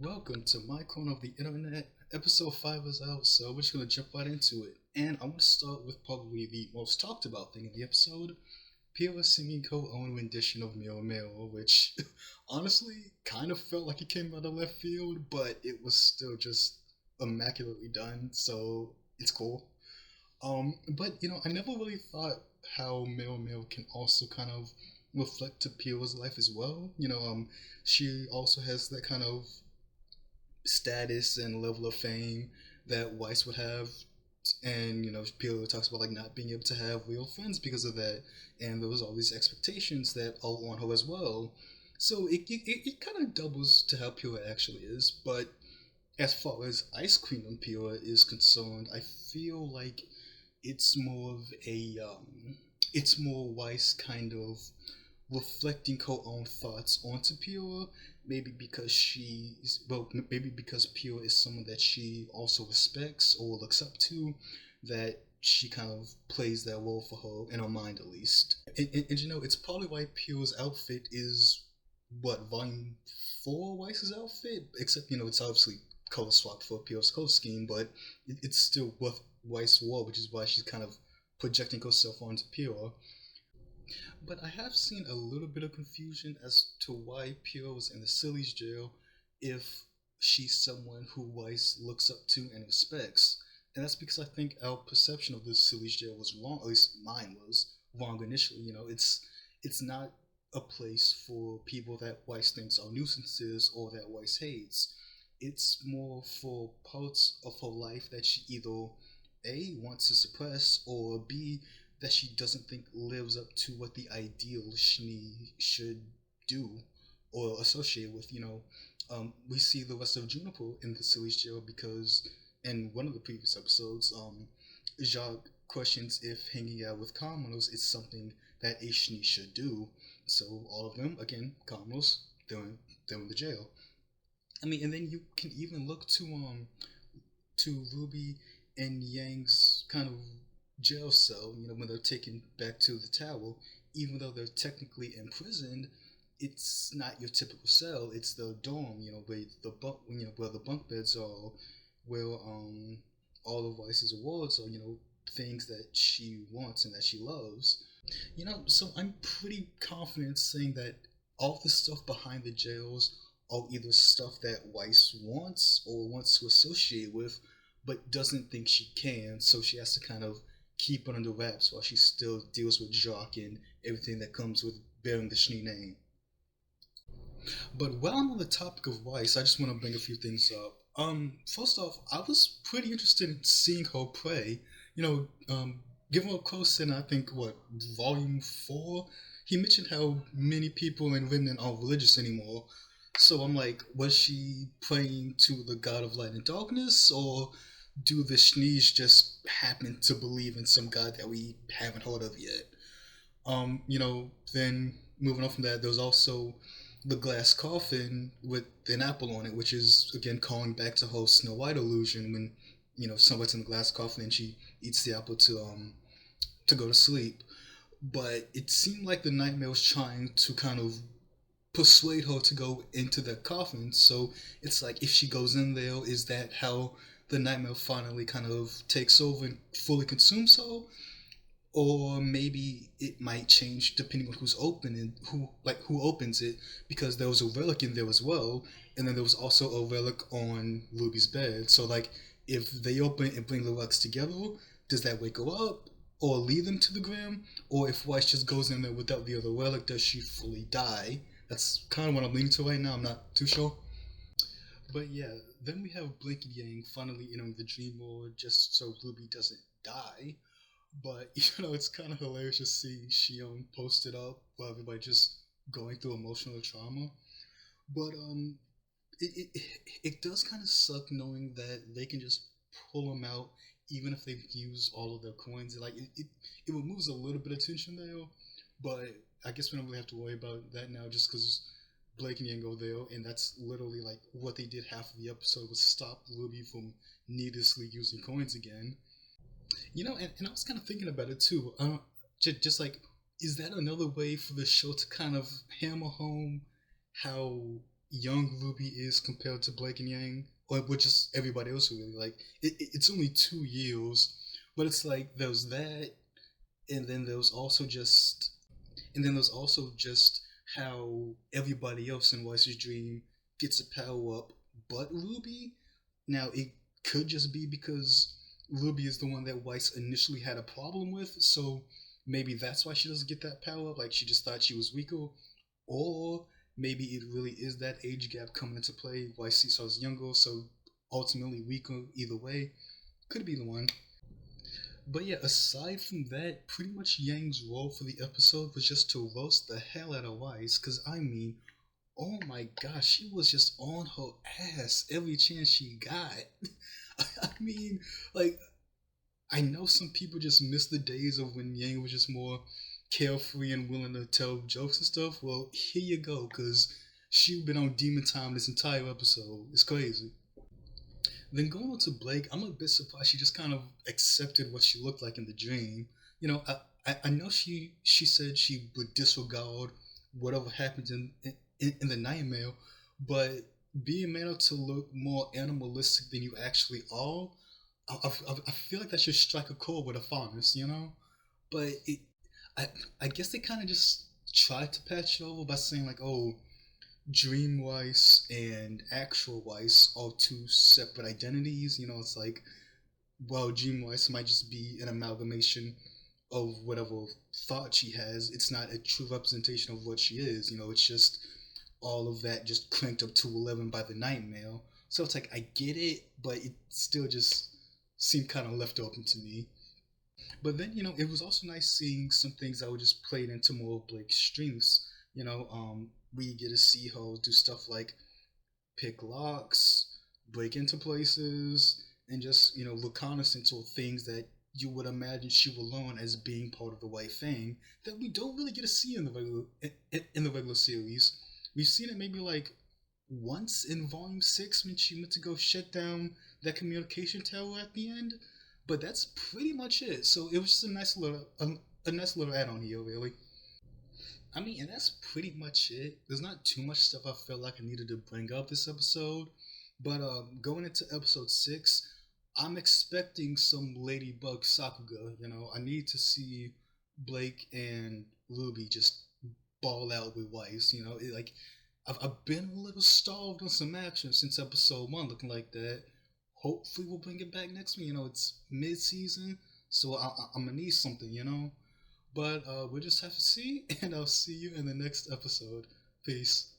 Welcome to my corner of the internet. Episode 5 is out, so we're just gonna jump right into it. And I want to start with probably the most talked about thing in the episode, Pyrrha singing her own rendition of Meow Meow, which honestly kind of felt like it came out of left field, but it was still just immaculately done, so it's cool. But I never really thought how Meow Meow can also kind of reflect to Pyrrha's life as well. She also has that kind of status and level of fame that Weiss would have. And Pyrrha talks about like not being able to have real friends because of that, and there was all these expectations that are on her as well. So it kind of doubles to how Pyrrha actually is. But as far as Ice Cream and Pyrrha is concerned, I feel like it's more of it's more Weiss kind of reflecting her own thoughts onto Pyrrha. Maybe because maybe because Pyrrha is someone that she also respects or looks up to, that she kind of plays that role for her in her mind at least. And it's probably why Pyrrha's outfit is what volume four Weiss's outfit, except it's obviously color swapped for Pyrrha's color scheme, but it's still what Weiss wore, which is why she's kind of projecting herself onto Pyrrha. But I have seen a little bit of confusion as to why Pyrrha was in the sillies jail if she's someone who Weiss looks up to and respects. And that's because I think our perception of the sillies jail was wrong, at least mine was wrong initially. It's not a place for people that Weiss thinks are nuisances or that Weiss hates. It's more for parts of her life that she either A wants to suppress or B that she doesn't think lives up to what the ideal Schnee should do or associate with. We see the rest of Juniper in the Silly's jail because in one of the previous episodes, Jacques questions if hanging out with commoners is something that a Schnee should do. So all of them, again, commoners, they're in the jail. I mean, and then you can even look to Ruby and Yang's kind of jail cell, when they're taken back to the tower, even though they're technically imprisoned, it's not your typical cell. It's the dorm, where the bunk beds are, where all of Weiss's awards are, things that she wants and that she loves. So I'm pretty confident saying that all the stuff behind the jails are either stuff that Weiss wants or wants to associate with, but doesn't think she can, so she has to kind of keep it under wraps while she still deals with Jacques and everything that comes with bearing the Schnee name. But while I'm on the topic of Weiss, I just want to bring a few things up. First off, I was pretty interested in seeing her pray. Given her close in, I think, volume 4, he mentioned how many people in Rimland aren't religious anymore. So I'm like, was she praying to the god of light and darkness, or do the Schnees just happen to believe in some god that we haven't heard of yet? Then moving on from that, there's also the glass coffin with an apple on it, which is again calling back to whole Snow White illusion when Snow White's in the glass coffin and she eats the apple to go to sleep. But it seemed like the nightmare was trying to kind of persuade her to go into the coffin. So it's like if she goes in there, is that how the nightmare finally kind of takes over and fully consumes her? Or maybe it might change depending on who's open and who opens it, because there was a relic in there as well, and then there was also a relic on Ruby's bed. So like if they open it and bring the relics together, does that wake her up or lead them to the gram? Or if Weiss just goes in there without the other relic, does she fully die? That's kind of what I'm leaning to right now. I'm not too sure. But yeah, then we have Blake and Yang finally entering the dream world just so Ruby doesn't die. But it's kind of hilarious just seeing Shion posted up while everybody just going through emotional trauma. But it does kind of suck knowing that they can just pull them out even if they've used all of their coins. Like it removes a little bit of tension there, but I guess we don't really have to worry about that now just because Blake and Yang go there, and that's literally like what they did half of the episode was stop Ruby from needlessly using coins again. And I was kind of thinking about it too. Just like, is that another way for the show to kind of hammer home how young RWBY is compared to Blake and Yang, or with just everybody else really. Like it's only 2 years, but it's like there's that, and then there's also just, how everybody else in Weiss's dream gets a power up, but RWBY. Now it could just be because RWBY is the one that Weiss initially had a problem with, so maybe that's why she doesn't get that power up. Like she just thought she was weaker, or maybe it really is that age gap coming into play. Weiss sees her's younger, so ultimately weaker. Either way, could be the one. But yeah, aside from that, pretty much Yang's role for the episode was just to roast the hell out of Weiss. Cause I mean, oh my gosh, she was just on her ass every chance she got. I mean, like, I know some people just miss the days of when Yang was just more carefree and willing to tell jokes and stuff. Well, here you go, cause she's been on demon time this entire episode. It's crazy. Then going on to Blake, I'm a bit surprised she just kind of accepted what she looked like in the dream. You know, I know she said she would disregard whatever happens in the nightmare, but being made out to look more animalistic than you actually are, I feel like that should strike a chord with a fondness, you know. But I I guess they kind of just tried to patch it over by saying like, oh, Dream Weiss and actual Weiss are two separate identities. You know, it's like, well, Dream Weiss might just be an amalgamation of whatever thought she has. It's not a true representation of what she is. You know, it's just all of that just cranked up to 11 by the nightmare. So it's like, I get it, but it still just seemed kind of left open to me. But then, it was also nice seeing some things that were just played into more of Blake's strengths. We get to see her do stuff like pick locks, break into places, and just, reconnaissance or things that you would imagine she will learn as being part of the white thing that we don't really get to see in the regular series. We've seen it maybe like once in volume 6 when she went to go shut down that communication tower at the end, but that's pretty much it. So it was just a nice little add on here, really. I mean, and that's pretty much it. There's not too much stuff I felt like I needed to bring up this episode, but going into episode 6, I'm expecting some Ladybug Sakuga. I need to see Blake and Ruby just ball out with Weiss. I've been a little starved on some action since episode 1, looking like that. Hopefully, we'll bring it back next week. It's mid season, so I'm gonna need something. But we'll just have to see, and I'll see you in the next episode. Peace.